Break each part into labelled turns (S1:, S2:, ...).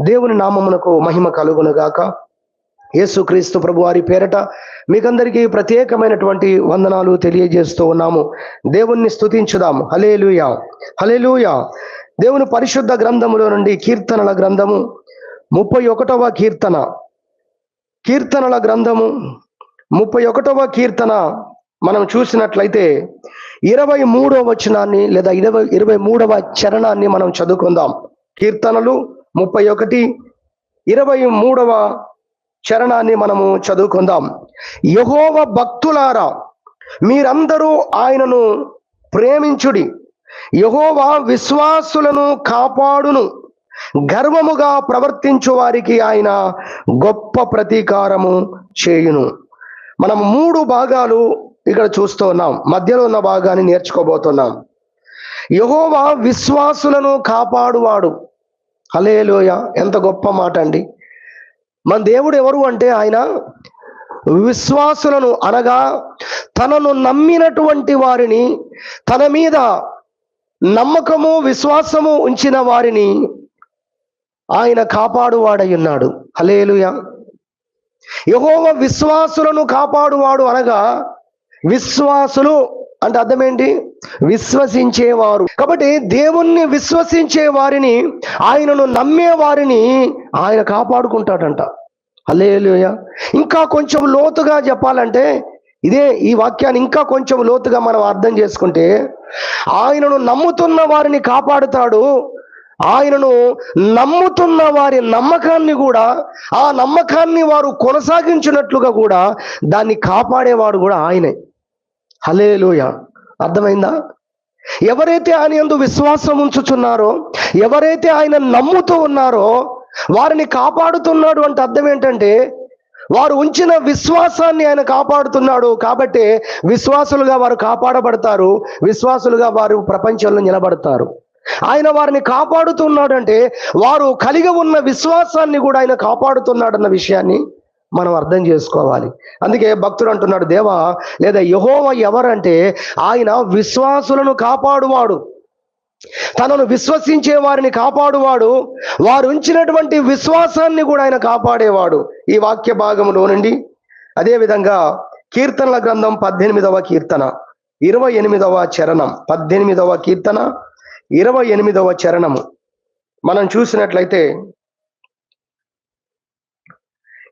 S1: దేవుని నామమునకు మహిమ కలుగునుగాక. యేసుక్రీస్తు ప్రభు వారి పేరట మీకందరికీ ప్రత్యేకమైనటువంటి వందనాలు తెలియజేస్తూ ఉన్నాము. దేవుణ్ణి స్తుతించుదాం. హల్లెలూయా, హల్లెలూయా. దేవుని పరిశుద్ధ గ్రంథములో నుండి కీర్తనల గ్రంథము 31వ కీర్తన, కీర్తనల గ్రంథము 31వ కీర్తన మనం చూసినట్లయితే 23వ వచనాన్ని లేదా 23వ చరణాన్ని మనం చదువుకుందాం. కీర్తనలు 31, 23వ చరణాన్ని మనము చదువుకుందాం. యెహోవా భక్తులారా, మీరందరూ ఆయనను ప్రేమించుడి. యెహోవా విశ్వాసులను కాపాడును. గర్వముగా ప్రవర్తించు వారికి ఆయన గొప్ప ప్రతీకారము చేయును. మనం 3 భాగాలు ఇక్కడ చూస్తూ ఉన్నాం. మధ్యలో ఉన్న భాగాన్ని నేర్చుకోబోతున్నాం. యెహోవా విశ్వాసులను కాపాడువాడు. హల్లెలూయా, ఎంత గొప్ప మాట అండి. మన దేవుడు ఎవరు అంటే ఆయన విశ్వాసులను, అనగా తనను నమ్మినటువంటి వారిని, తన మీద నమ్మకము విశ్వాసము ఉంచిన వారిని ఆయన కాపాడువాడై ఉన్నాడు. హల్లెలూయా. యెహోవా విశ్వాసులను కాపాడువాడు అనగా, విశ్వాసులు అంటే అర్థం ఏంటి? విశ్వసించేవారు. కాబట్టి దేవుణ్ణి విశ్వసించే వారిని, ఆయనను నమ్మే వారిని ఆయన కాపాడుకుంటాడంట. హల్లెలూయా. ఇంకా కొంచెం లోతుగా చెప్పాలంటే, ఈ వాక్యాన్ని ఇంకా కొంచెం లోతుగా మనం అర్థం చేసుకుంటే, ఆయనను నమ్ముతున్న వారిని కాపాడుతాడు. ఆయనను నమ్ముతున్న వారి నమ్మకాన్ని కూడా, ఆ నమ్మకాన్ని వారు కొనసాగించినట్లుగా కూడా దాన్ని కాపాడేవాడు కూడా ఆయనే. హల్లెలూయా. అర్థమైందా? ఎవరైతే ఆయన యందు విశ్వాసం ఉంచుచున్నారో, ఎవరైతే ఆయన నమ్ముతూ ఉన్నారో వారిని కాపాడుతున్నాడు అంటే అర్థం ఏంటంటే, వారు ఉంచిన విశ్వాసాన్ని ఆయన కాపాడుతున్నాడు. కాబట్టి విశ్వాసులుగా వారు కాపాడబడతారు, విశ్వాసులుగా వారు ప్రపంచంలో నిలబడతారు. ఆయన వారిని కాపాడుతున్నాడంటే వారు కలిగి ఉన్న విశ్వాసాన్ని కూడా ఆయన కాపాడుతున్నాడన్న విషయాన్ని మనం అర్థం చేసుకోవాలి. అందుకే భక్తుడు అంటున్నాడు, దేవా లేదా యెహోవా ఎవరంటే ఆయన విశ్వాసులను కాపాడువాడు, తనను విశ్వసించే వారిని కాపాడువాడు, వారు ఉంచినటువంటి విశ్వాసాన్ని కూడా ఆయన కాపాడేవాడు. ఈ వాక్య భాగంలో నుండి అదేవిధంగా కీర్తనల గ్రంథం 18వ కీర్తన 28వ చరణం, 18వ కీర్తన 28వ చరణము మనం చూసినట్లయితే,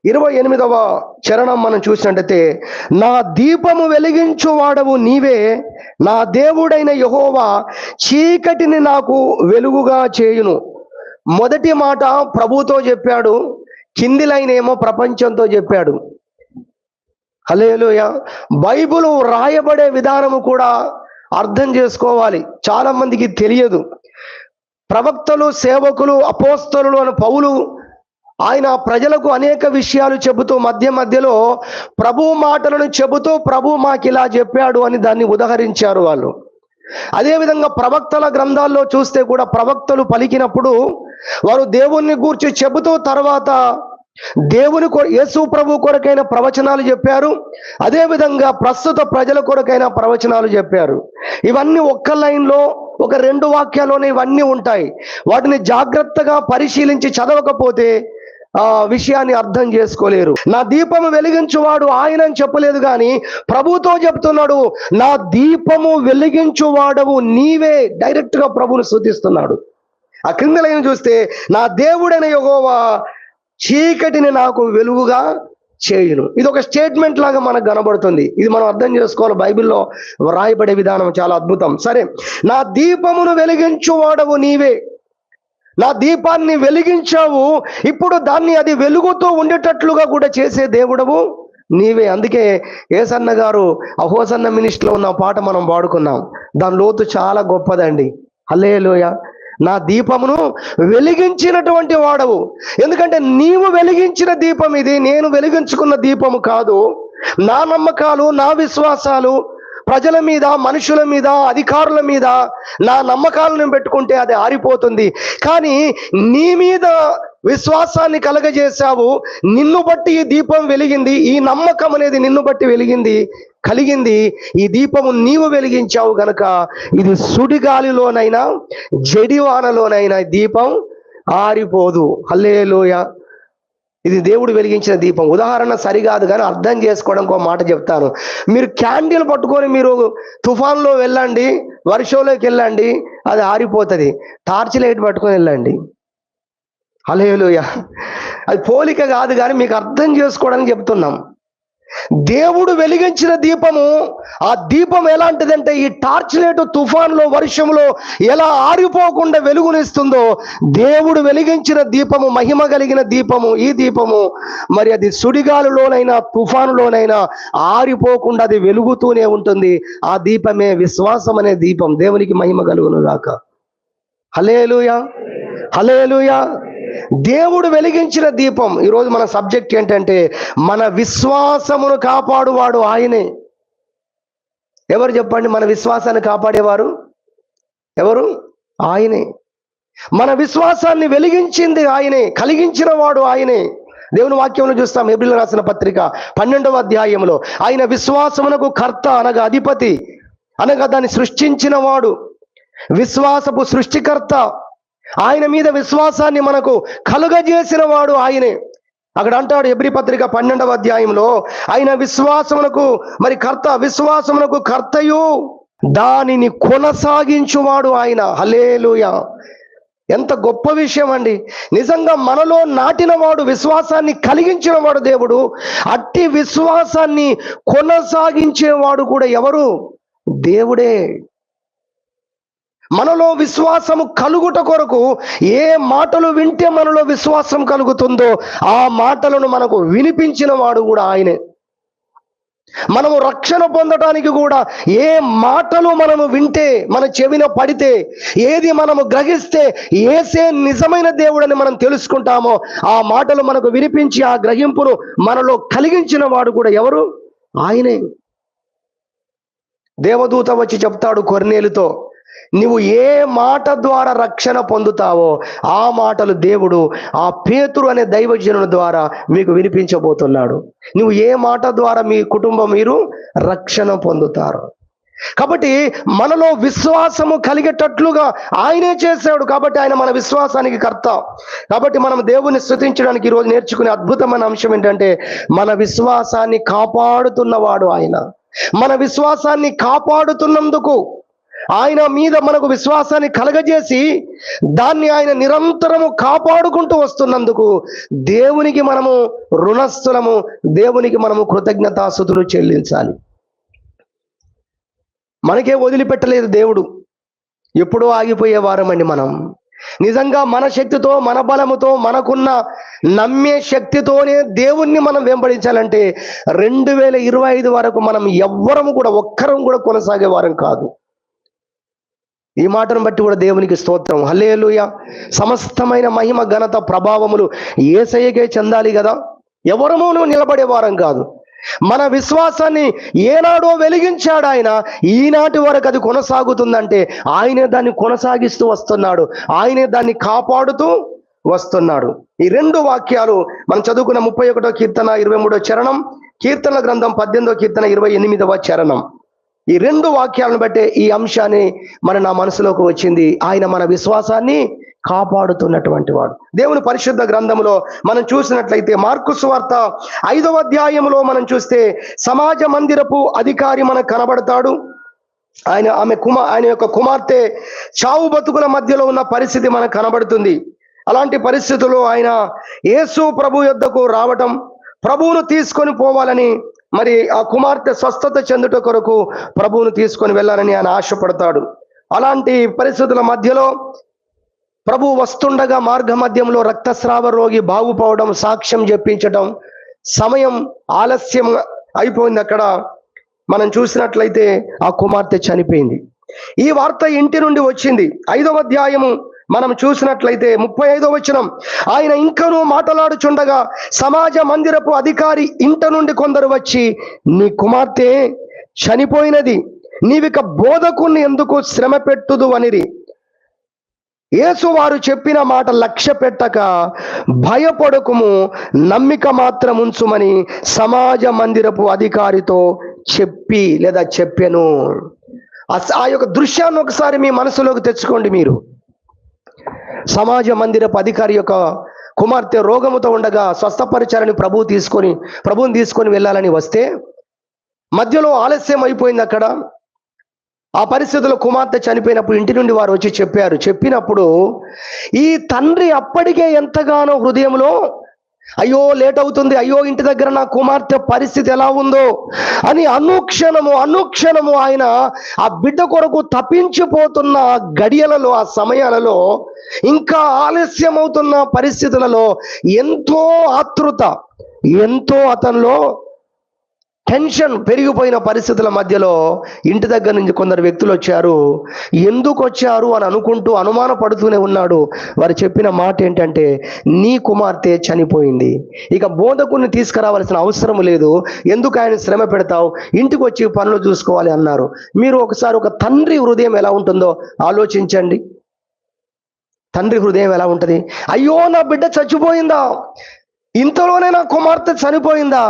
S1: 28వ చరణం మనం చూసినట్లయితే, నా దీపము వెలిగించు వాడవు నీవే, నా దేవుడైన యెహోవా చీకటిని నాకు వెలుగుగా చేయును. మొదటి మాట ప్రభుతో చెప్పాడు, కింది లైన్ ఏమో ప్రపంచంతో చెప్పాడు. హల్లెలూయా. బైబిల్ రాయబడే విధానము కూడా అర్థం చేసుకోవాలి. చాలా మందికి తెలియదు. ప్రవక్తలు, సేవకులు, అపోస్తలులు అని పౌలు ఆయన ప్రజలకు అనేక విషయాలు చెబుతూ మధ్యలో ప్రభు మాటలను చెబుతూ, ప్రభు మాకు ఇలా చెప్పాడు అని దాన్ని ఉదహరించారు వాళ్ళు. అదేవిధంగా ప్రవక్తల గ్రంథాల్లో చూస్తే కూడా ప్రవక్తలు పలికినప్పుడు వారు దేవుణ్ణి గూర్చి చెబుతూ తర్వాత యేసు ప్రభు కొరకైన ప్రవచనాలు చెప్పారు. అదేవిధంగా ప్రస్తుత ప్రజల కొరకైన ప్రవచనాలు చెప్పారు. ఇవన్నీ ఒక్క లైన్లో, ఒక 2 వాక్యాల్లోనే ఇవన్నీ ఉంటాయి. వాటిని జాగ్రత్తగా పరిశీలించి చదవకపోతే ఆ విషయాన్ని అర్థం చేసుకోలేరు. నా దీపము వెలిగించువాడు ఆయన అని చెప్పలేదు, కానీ ప్రభుతో చెప్తున్నాడు, నా దీపము వెలిగించువాడవు నీవే. డైరెక్ట్ గా ప్రభువును స్తుతిస్తున్నాడు. ఆ క్రింద లైన్ చూస్తే, నా దేవుడైన యెహోవా చీకటిని నాకు వెలుగుగా చేయును. ఇది ఒక స్టేట్మెంట్ లాగా మనకు కనబడుతుంది. ఇది మనం అర్థం చేసుకోవాలి. బైబిల్లో రాయబడే విధానం చాలా అద్భుతం. సరే, నా దీపమును వెలిగించువాడవు నీవే, నా దీపాన్ని వెలిగించావు, ఇప్పుడు దాన్ని అది వెలుగుతూ ఉండేటట్లుగా కూడా చేసే దేవుడవు నీవే. అందుకే యేసన్న గారు అహోసన్న మినిస్ట్రీలో ఉన్న పాట మనం పాడుకున్నాం. దాని లోతు చాలా గొప్పదండి. హల్లెలూయా. నా దీపమును వెలిగించినటువంటి వాడవు. ఎందుకంటే నీవు వెలిగించిన దీపం ఇది, నేను వెలిగించుకున్న దీపము కాదు. నా నమ్మకాలు, నా విశ్వాసాలు ప్రజల మీద, మనుషుల మీద, అధికారుల మీద నా నమ్మకాలను పెట్టుకుంటే అది ఆరిపోతుంది. కానీ నీ మీద విశ్వాసాన్ని కలగజేశావు, నిన్ను బట్టి ఈ దీపం వెలిగింది. ఈ నమ్మకం అనేది నిన్ను బట్టి కలిగింది. ఈ దీపము నీవు వెలిగించావు గనక ఇది సుడిగాలిలోనైనా జడివానలోనైనా దీపం ఆరిపోదు. హల్లెలూయా. ఇది దేవుడు వెలిగించిన దీపం. ఉదాహరణ సరికాదు కానీ అర్థం చేసుకోవడానికి ఒక మాట చెప్తాను. మీరు క్యాండిల్ పట్టుకొని మీరు తుఫాన్లో వెళ్ళండి, వర్షంలోకి వెళ్ళండి, అది ఆరిపోతుంది. టార్చ్ లైట్ పట్టుకొని వెళ్ళండి. హల్లెలూయా. అది పోలిక కాదు కానీ మీకు అర్థం చేసుకోవడానికి చెప్తున్నాం. దేవుడు వెలిగించిన దీపము, ఆ దీపం ఎలాంటిదంటే ఈ టార్చ్ లైట్ తుఫాన్లో వర్షంలో ఎలా ఆరిపోకుండా వెలుగునిస్తుందో, దేవుడు వెలిగించిన దీపము, మహిమ కలిగిన దీపము, ఈ దీపము మరి అది సుడిగాలులోనైనా తుఫానులోనైనా ఆరిపోకుండా అది వెలుగుతూనే ఉంటుంది. ఆ దీపమే విశ్వాసం అనే దీపం. దేవునికి మహిమ కలుగును గాక. హల్లెలూయా, హల్లెలూయా. దేవుడు వెలిగించిన దీపం. ఈరోజు మన సబ్జెక్ట్ ఏంటంటే మన విశ్వాసమును కాపాడువాడు ఆయనే. ఎవరు చెప్పండి? మన విశ్వాసాన్ని కాపాడేవారు ఎవరు? ఆయనే. మన విశ్వాసాన్ని వెలిగించింది ఆయనే, కలిగించిన వాడు ఆయనే. దేవుని వాక్యంలో చూస్తాం, హెబ్రీయులకు రాసిన పత్రిక 12వ అధ్యాయంలో ఆయన విశ్వాసమునకు కర్త అనగా అధిపతి, అనగా దాన్ని సృష్టించిన వాడు, విశ్వాసపు సృష్టికర్త. ఆయన మీద విశ్వాసాన్ని మనకు కలుగజేసిన వాడు ఆయనే. అక్కడ అంటాడు హెబ్రీ పత్రిక 12వ అధ్యాయంలో, ఆయన విశ్వాసమునకు మరి కర్త, విశ్వాసమునకు కర్తయు దానిని కొనసాగించువాడు ఆయన. హల్లెలూయా. ఎంత గొప్ప విషయం అండి. నిజంగా మనలో నాటిన వాడు, విశ్వాసాన్ని కలిగించిన వాడు దేవుడు. అట్టి విశ్వాసాన్ని కొనసాగించేవాడు కూడా ఎవరు? దేవుడే. మనలో విశ్వాసము కలుగుట కొరకు ఏ మాటలు వింటే మనలో విశ్వాసం కలుగుతుందో ఆ మాటలను మనకు వినిపించిన వాడు కూడా ఆయనే. మనము రక్షణ పొందడానికి కూడా ఏ మాటలు మనము వింటే, మన చెవిన పడితే, ఏది మనము గ్రహిస్తే ఏసే నిజమైన దేవుడని మనం తెలుసుకుంటామో ఆ మాటలు మనకు వినిపించి ఆ గ్రహింపును మనలో కలిగించిన వాడు కూడా ఎవరు? ఆయనే. దేవదూత వచ్చి చెప్తాడు కొర్నేలుతో, నువ్వు ఏ మాట ద్వారా రక్షణ పొందుతావో ఆ మాటలు దేవుడు ఆ పేతురు అనే దైవజనుల ద్వారా మీకు వినిపించబోతున్నాడు. నువ్వు ఏ మాట ద్వారా మీ కుటుంబం మీరు రక్షణ పొందుతారు. కాబట్టి మనలో విశ్వాసము కలిగేటట్లుగా ఆయనే చేశాడు. కాబట్టి ఆయన మన విశ్వాసానికి కర్త. కాబట్టి మనం దేవుని స్తుతించడానికి ఈరోజు నేర్చుకునే అద్భుతమైన అంశం ఏంటంటే మన విశ్వాసాన్ని కాపాడుతున్నవాడు ఆయన. మన విశ్వాసాన్ని కాపాడుతున్నందుకు, ఆయన మీద మనకు విశ్వాసాన్ని కలగజేసి దాన్ని ఆయన నిరంతరము కాపాడుకుంటూ వస్తున్నందుకు దేవునికి మనము రుణస్థులము, దేవునికి మనము కృతజ్ఞతాస్తుతులు చెల్లించాలి. మనకే వదిలిపెట్టలేదు దేవుడు. ఎప్పుడూ ఆగిపోయే వారమండి మనం. నిజంగా మన శక్తితో, మన బలముతో, మనకున్న నమ్మే శక్తితోనే దేవుణ్ణి మనం వెంబడించాలంటే 2025 వరకు మనం ఎవ్వరము కూడా, ఒక్కరం కూడా కొనసాగే వారం కాదు. ఈ మాటను బట్టి కూడా దేవునికి స్తోత్రం. హల్లెలూయా. సమస్తమైన మహిమ, ఘనత, ప్రభావములు యేసయ్యకే చెందాలి కదా. ఎవరమూ నిలబడే వారం కాదు. మన విశ్వాసాన్ని ఏనాడో వెలిగించాడు ఆయన. ఈనాటి వరకు అది కొనసాగుతుందంటే ఆయనే దాన్ని కొనసాగిస్తూ వస్తున్నాడు. ఆయనే దాన్ని కాపాడుతూ వస్తున్నాడు. ఈ రెండు వాక్యాలు మనం చదువుకున్న 31వ కీర్తన 23వ చరణం, కీర్తనల గ్రంథం 18వ కీర్తన 28వ చరణం, ఈ రెండు వాక్యాలను బట్టే ఈ అంశాన్ని నా మనసులోకి వచ్చింది. ఆయన మన విశ్వాసాన్ని కాపాడుతున్నటువంటి వాడు. దేవుని పరిశుద్ధ గ్రంథంలో మనం చూసినట్లయితే మార్కు సువార్త 5వ అధ్యాయంలో మనం చూస్తే సమాజ మందిరపు అధికారి మనకు కనబడతాడు. ఆయన యొక్క కుమార్తె చావు బతుకుల మధ్యలో ఉన్న పరిస్థితి మనకు కనబడుతుంది. అలాంటి పరిస్థితుల్లో ఆయన యేసు ప్రభు యొద్దకు రావటం, ప్రభువును తీసుకొని పోవాలని, మరి ఆ కుమార్తె స్వస్థత చెందుట కొరకు ప్రభువును తీసుకొని వెళ్ళాలని ఆయన ఆశపడతాడు. అలాంటి పరిస్థితుల మధ్యలో ప్రభు వస్తుండగా మార్గ మధ్యంలో రక్తస్రావ రోగి బాగుపోవడం, సాక్ష్యం చెప్పించడం, సమయం ఆలస్యం అయిపోయింది. అక్కడ మనం చూసినట్లయితే ఆ కుమార్తె చనిపోయింది. ఈ వార్త ఇంటి నుండి వచ్చింది. 5వ అధ్యాయము మనం చూసినట్లయితే 35వ వచనం, ఆయన ఇంకనూ మాట్లాడుచుండగా సమాజ మందిరపు అధికారి ఇంట నుండి కొందరు వచ్చి, నీ కుమార్తె చనిపోయినది, నీవిక బోధకుని ఎందుకు శ్రమ పెట్టుదు అనిరి. యేసు వారు చెప్పిన మాట లక్ష్య పెట్టక, భయపడకుము, నమ్మిక మాత్రం ఉంచుమని సమాజ మందిరపు అధికారితో చెప్పెను. ఆ యొక్క దృశ్యాన్ని ఒకసారి మీ మనసులోకి తెచ్చుకోండి. మీరు సమాజ మందిరపు అధికారి యొక్క కుమార్తె రోగముతో ఉండగా స్వస్థపరిచారని ప్రభువుని తీసుకొని వెళ్ళాలని వస్తే మధ్యలో ఆలస్యం అయిపోయింది. అక్కడ ఆ పరిస్థితుల్లో కుమార్తె చనిపోయినప్పుడు ఇంటి నుండి వారు వచ్చి చెప్పినప్పుడు ఈ తండ్రి అప్పటికే ఎంతగానో హృదయంలో అయ్యో లేట్ అవుతుంది, అయ్యో ఇంటి దగ్గర నా కుమార్తె పరిస్థితి ఎలా ఉందో అని అనుక్షణము ఆయన ఆ బిడ్డ కొరకు తప్పించిపోతున్న గడియలలో, ఆ సమయాలలో, ఇంకా ఆలస్యం అవుతున్న పరిస్థితులలో ఎంతో ఆతృత, ఎంతో అతనిలో టెన్షన్ పెరిగిపోయిన పరిస్థితుల మధ్యలో ఇంటి దగ్గర నుంచి కొందరు వ్యక్తులు వచ్చారు. ఎందుకు వచ్చారు అని అనుమానపడుతూనే ఉన్నాడు. వారు చెప్పిన మాట ఏంటంటే, నీ కుమార్తె చనిపోయింది, ఇక బోధకుని తీసుకురావాల్సిన అవసరం లేదు, ఎందుకు ఆయన శ్రమ పెడతావు, ఇంటికి వచ్చి పనులు చూసుకోవాలి అన్నారు. మీరు ఒకసారి ఒక తండ్రి హృదయం ఎలా ఉంటుందో ఆలోచించండి. తండ్రి హృదయం ఎలా ఉంటుంది? అయ్యో నా బిడ్డ చచ్చిపోయిందా, ఇంతలోనే నా కుమార్తె చనిపోయిందా,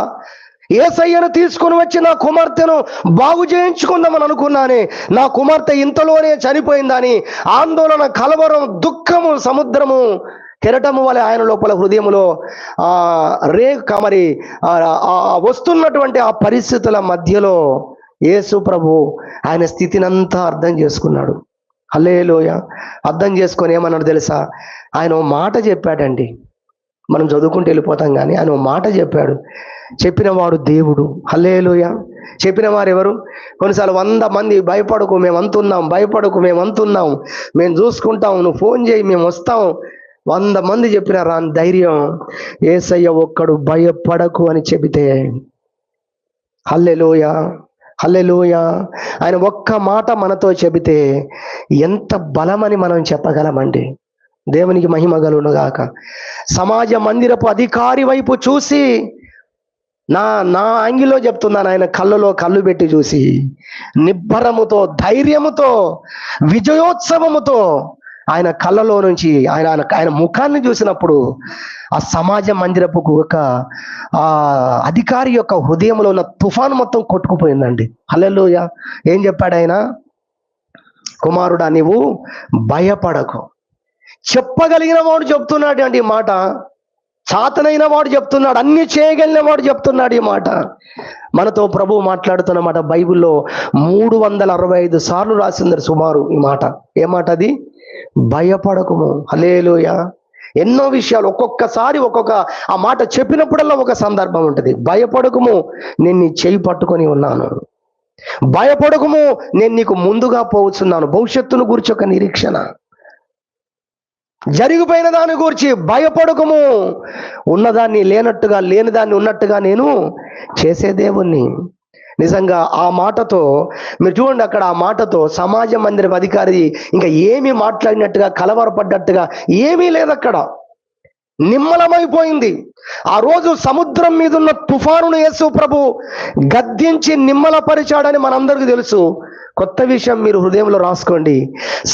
S1: యేసయ్యను తీసుకుని వచ్చి నా కుమార్తెను బాగు చేయించుకుందామని అనుకున్నానే, నా కుమార్తె ఇంతలోనే చనిపోయిందని ఆందోళన, కలవరం, దుఃఖము, సముద్రము కెరటము వలె ఆయన లోపల హృదయములో వస్తున్నటువంటి ఆ పరిస్థితుల మధ్యలో యేసు ప్రభు ఆయన స్థితినంతా అర్థం చేసుకున్నాడు. హల్లెలూయా. అర్థం చేసుకొని ఏమన్నాడు తెలుసా? ఆయన ఓ మాట చెప్పాడండి. మనం చదువుకుంటూ వెళ్ళిపోతాం, కానీ ఆయన ఓ మాట చెప్పాడు. చెప్పిన వాడు దేవుడు. హల్లెలూయా. చెప్పిన వారు ఎవరు? కొన్నిసార్లు 100 మంది భయపడకు మేము అంతున్నాం, మేము చూసుకుంటాం, నువ్వు ఫోన్ చేయి మేము వస్తాం, 100 మంది చెప్పిన రాని ధైర్యం యేసయ్య ఒక్కడు భయపడకు అని చెబితే, హల్లెలూయా హల్లెలూయా, ఆయన ఒక్క మాట మనతో చెబితే ఎంత బలమని మనం చెప్పగలమండి. దేవునికి మహిమ కలుగును గాక. సమాజ మందిరపు అధికారి వైపు చూసి, నా యాంగిల్లో చెప్తున్నాను, ఆయన కళ్ళలో కళ్ళు పెట్టి చూసి నిబ్బరముతో, ధైర్యముతో, విజయోత్సవముతో ఆయన కళ్ళలో నుంచి ఆయన ముఖాన్ని చూసినప్పుడు ఆ సమాజ మందిరపు ఒక అధికారి యొక్క హృదయంలో ఉన్న తుఫాను మొత్తం కొట్టుకుపోయిందండి. హల్లెలూయా. ఏం చెప్పాడు ఆయన? కుమారుడా నీవు భయపడకు. చెప్పగలిగిన వాడు చెప్తున్నాడు అండి ఈ మాట, చాతనైన వాడు చెప్తున్నాడు, అన్ని చేయగలిగిన వాడు చెప్తున్నాడు ఈ మాట. మనతో ప్రభువు మాట్లాడుతున్నమాట. బైబిల్లో 365 సార్లు రాసింది సుమారు ఈ మాట. ఏ మాట అది? భయపడకుము. హల్లెలూయా. ఎన్నో విషయాలు, ఒక్కొక్కసారి ఆ మాట చెప్పినప్పుడల్లా ఒక సందర్భం ఉంటుంది. భయపడకుము, నేను నీ చేయి పట్టుకొని ఉన్నాను. భయపడకుము, నేను నీకు ముందుగా పోవచ్చున్నాను. భవిష్యత్తును గురించి ఒక నిరీక్షణ, జరిగిపోయిన దాని గురించి భయపడకము, ఉన్నదాన్ని లేనట్టుగా, లేనిదాన్ని ఉన్నట్టుగా నేను చేసే దేవుణ్ణి. నిజంగా ఆ మాటతో మీరు చూడండి, అక్కడ ఆ మాటతో సమాజ మందిరం అధికారి ఇంకా ఏమీ మాట్లాడినట్టుగా, కలవరపడ్డట్టుగా ఏమీ లేదు. అక్కడ నిమ్మలమైపోయింది. ఆ రోజు సముద్రం మీద ఉన్న తుఫానును యేసు ప్రభు గద్దించి నిమ్మలపరిచాడని మనందరికీ తెలుసు. కొత్త విషయం మీరు హృదయంలో రాసుకోండి.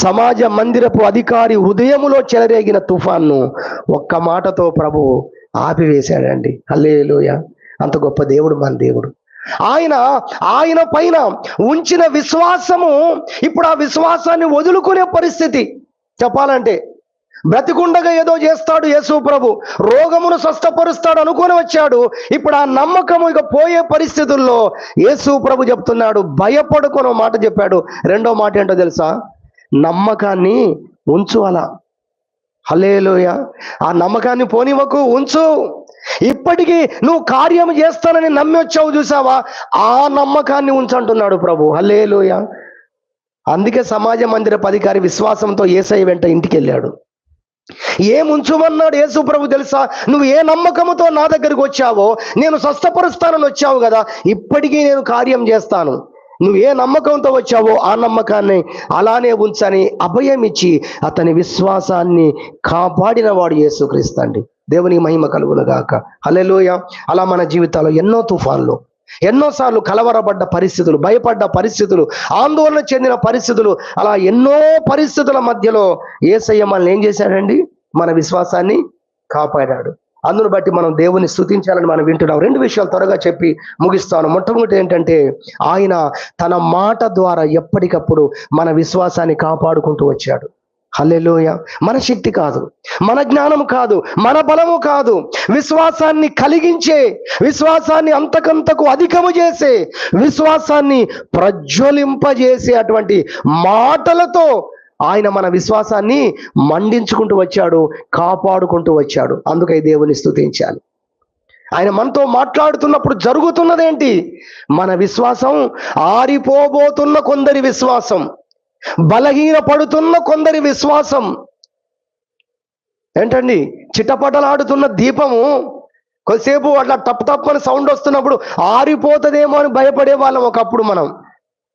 S1: సమాజ మందిరపు అధికారి హృదయములో చెలరేగిన తుఫాన్ను ఒక్క మాటతో ప్రభు ఆపివేశాడండి. హల్లెలూయా. అంత గొప్ప దేవుడు మన దేవుడు. ఆయన పైన ఉంచిన విశ్వాసము ఇప్పుడు ఆ విశ్వాసాన్ని వదులుకునే పరిస్థితి. చెప్పాలంటే బ్రతికుండగా ఏదో చేస్తాడు యేసు ప్రభు, రోగమును స్వస్థపరుస్తాడు అనుకొని వచ్చాడు. ఇప్పుడు ఆ నమ్మకము ఇక పోయే పరిస్థితుల్లో యేసు ప్రభు చెప్తున్నాడు, భయపడుకొని మాట చెప్పాడు. రెండో మాట ఏంటో తెలుసా? నమ్మకాన్ని ఉంచు. అలా హల్లెలూయా. ఆ నమ్మకాన్ని పోనివ్వకు, ఉంచు. ఇప్పటికీ నువ్వు కార్యం చేస్తానని నమ్మి వచ్చావు చూసావా, ఆ నమ్మకాన్ని ఉంచంటున్నాడు ప్రభు. హల్లెలూయా. అందుకే సమాజ మందిరపు అధికారి విశ్వాసంతో యేసయ్య వెంట ఇంటికి వెళ్ళాడు. ఏముంచుమన్నాడు యేసు ప్రభు తెలుసా? నువ్వు ఏ నమ్మకముతో నా దగ్గరికి వచ్చావో, నేను స్వస్థపరుస్తానని వచ్చావు కదా, ఇప్పటికీ నేను కార్యం చేస్తాను. నువ్వు ఏ నమ్మకంతో వచ్చావో ఆ నమ్మకాన్ని అలానే ఉంచని అభయం ఇచ్చి అతని విశ్వాసాన్ని కాపాడిన వాడు యేసుక్రీస్తు అండి. దేవునికి మహిమ కలుగును గాక. హల్లెలూయా. అలా మన జీవితాల్లో ఎన్నో తుఫాన్లు, ఎన్నోసార్లు కలవరపడ్డ పరిస్థితులు, భయపడ్డ పరిస్థితులు, ఆందోళన చెందిన పరిస్థితులు, అలా ఎన్నో పరిస్థితుల మధ్యలో యేసయ్య మనల్ని ఏం చేశాడండి? మన విశ్వాసాన్ని కాపాడాడు. అందును బట్టి మనం దేవుని స్తుతించాలని మనం వింటున్నాం. 2 విషయాలు త్వరగా చెప్పి ముగిస్తాను. మొట్టమొదటి ఏంటంటే, ఆయన తన మాట ద్వారా ఎప్పటికప్పుడు మన విశ్వాసాన్ని కాపాడుకుంటూ వచ్చాడు. హల్లెలూయ. మన శక్తి కాదు, మన జ్ఞానం కాదు, మన బలము కాదు, విశ్వాసాన్ని కలిగించే, విశ్వాసాన్ని అంతకంతకు అధికము చేసే, విశ్వాసాన్ని ప్రజ్వలింపజేసే అటువంటి మాటలతో ఆయన మన విశ్వాసాన్ని మండించుకుంటూ వచ్చాడు, కాపాడుకుంటూ వచ్చాడు. అందుకై దేవుని స్తుతించాలి. ఆయన మనతో మాట్లాడుతున్నప్పుడు జరుగుతున్నదేంటి? మన విశ్వాసం ఆరిపోబోతున్న కొందరి విశ్వాసం, బలహీన పడుతున్న కొందరి విశ్వాసం. ఏంటండి, చిటపటలాడుతున్న దీపము కొద్దిసేపు అట్లా టప్ టప్ అని సౌండ్ వస్తున్నప్పుడు ఆరిపోతుందేమో అని భయపడే వాళ్ళం ఒకప్పుడు మనం,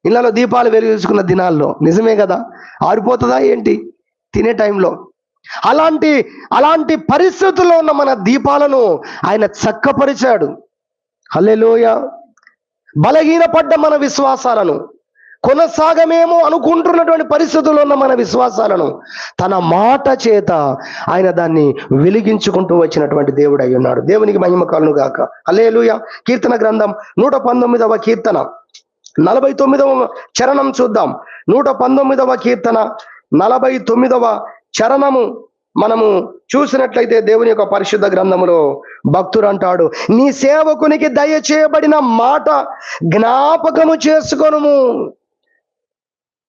S1: ఇళ్ళలో దీపాలు వెలిగించుకున్న దినాల్లో. నిజమే కదా, ఆరిపోతుందా ఏంటి తినే టైంలో? అలాంటి పరిస్థితుల్లో ఉన్న మన దీపాలను ఆయన చక్కపరిచాడు. హల్లెలూయా. బలహీనపడ్డ మన విశ్వాసాలను, కొనసాగమేమో అనుకుంటున్నటువంటి పరిస్థితుల్లో ఉన్న మన విశ్వాసాలను తన మాట చేత ఆయన దాన్ని వెలిగించుకుంటూ వచ్చినటువంటి దేవుడు అయి ఉన్నాడు. దేవునికి మహిమ కలుగును గాక. హల్లెలూయా. కీర్తన గ్రంథం 119వ కీర్తన 49వ చరణం చూద్దాం. 119వ కీర్తన 49వ చరణము మనము చూసినట్లయితే దేవుని యొక్క పరిశుద్ధ గ్రంథములో భక్తుడు అంటాడు, నీ సేవకునికి దయచేయబడిన మాట జ్ఞాపకము చేసుకొనుము,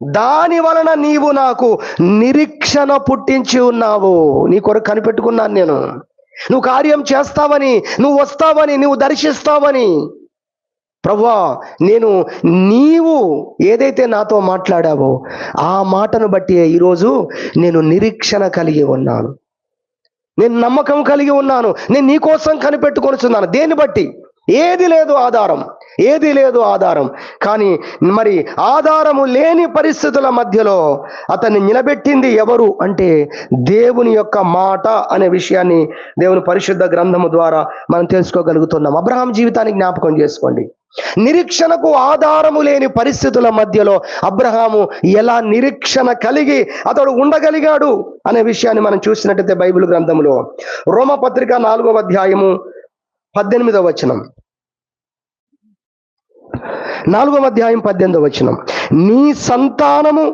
S1: దాని వలన నీవు నాకు నిరీక్షణ పుట్టించి ఉన్నావు. నీ కొరకు కనిపెట్టుకున్నాను నేను, నువ్వు కార్యం చేస్తావని, నువ్వు వస్తావని, నువ్వు దర్శిస్తావని. ప్రభువా, నీవు ఏదైతే నాతో మాట్లాడావో ఆ మాటను బట్టి ఈరోజు నేను నిరీక్షణ కలిగి ఉన్నాను, నేను నమ్మకం కలిగి ఉన్నాను, నేను నీ కోసం కనిపెట్టుకొనిచున్నాను. దేన్ని బట్టి? ఏది లేదు ఆధారం. కానీ మరి ఆధారము లేని పరిస్థితుల మధ్యలో అతన్ని నిలబెట్టింది ఎవరు అంటే దేవుని యొక్క మాట అనే విషయాన్ని దేవుని పరిశుద్ధ గ్రంథము ద్వారా మనం తెలుసుకోగలుగుతున్నాం. అబ్రహాం జీవితాన్ని జ్ఞాపకం చేసుకోండి. నిరీక్షణకు ఆధారము లేని పరిస్థితుల మధ్యలో అబ్రహాము ఎలా నిరీక్షణ కలిగి అతడు ఉండగలిగాడు అనే విషయాన్ని మనం చూసినట్టయితే బైబిల్ గ్రంథంలో రోమపత్రిక 4వ అధ్యాయము 18వ వచనం, 4వ అధ్యాయం 18వ వచనం, నీ సంతానము